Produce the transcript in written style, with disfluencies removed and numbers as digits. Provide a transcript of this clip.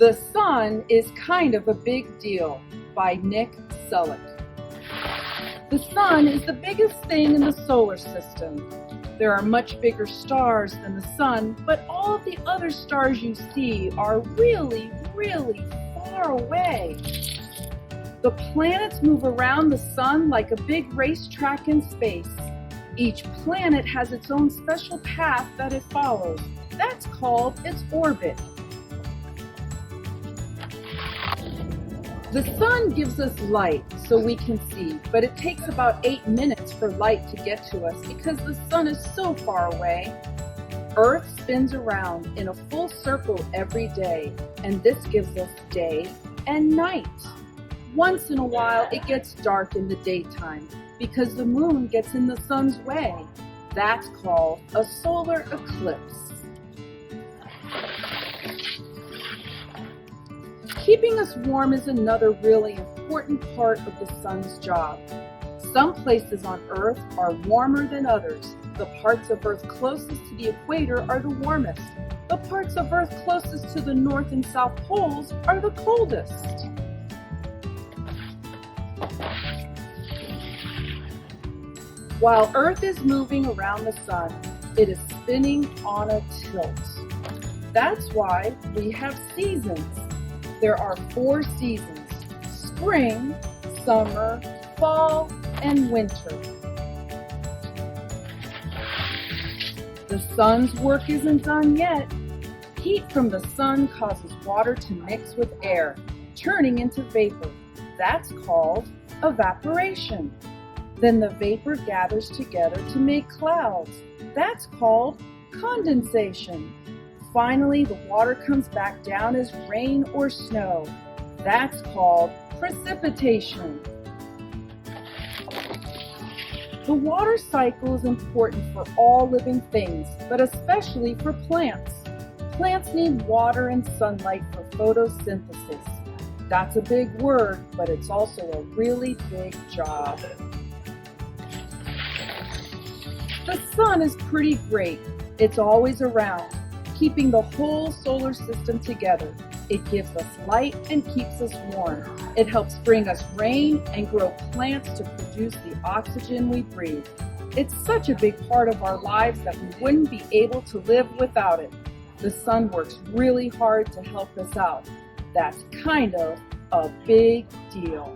The Sun is Kind of a Big Deal by Nick Selleck. The Sun is the biggest thing in the solar system. There are much bigger stars than the Sun, but all of the other stars you see are really, really far away. The planets move around the Sun like a big racetrack in space. Each planet has its own special path that it follows. That's called its orbit. The Sun gives us light so we can see, but it takes about 8 minutes for light to get to us because the Sun is so far away. Earth spins around in a full circle every day, and this gives us day and night. Once in a while, it gets dark in the daytime because the moon gets in the Sun's way. That's called a solar eclipse. Keeping us warm is another really important part of the Sun's job. Some places on Earth are warmer than others. The parts of Earth closest to the equator are the warmest. The parts of Earth closest to the North and South poles are the coldest. While Earth is moving around the Sun, it is spinning on a tilt. That's why we have seasons. There are 4 seasons: spring, summer, fall, and winter. The Sun's work isn't done yet. Heat from the Sun causes water to mix with air, turning into vapor. That's called evaporation. Then the vapor gathers together to make clouds. That's called condensation. Finally, the water comes back down as rain or snow. That's called precipitation. The water cycle is important for all living things, but especially for plants. Plants need water and sunlight for photosynthesis. That's a big word, but it's also a really big job. The Sun is pretty great. It's always around, keeping the whole solar system together. It gives us light and keeps us warm. It helps bring us rain and grow plants to produce the oxygen we breathe. It's such a big part of our lives that we wouldn't be able to live without it. The Sun works really hard to help us out. That's kind of a big deal.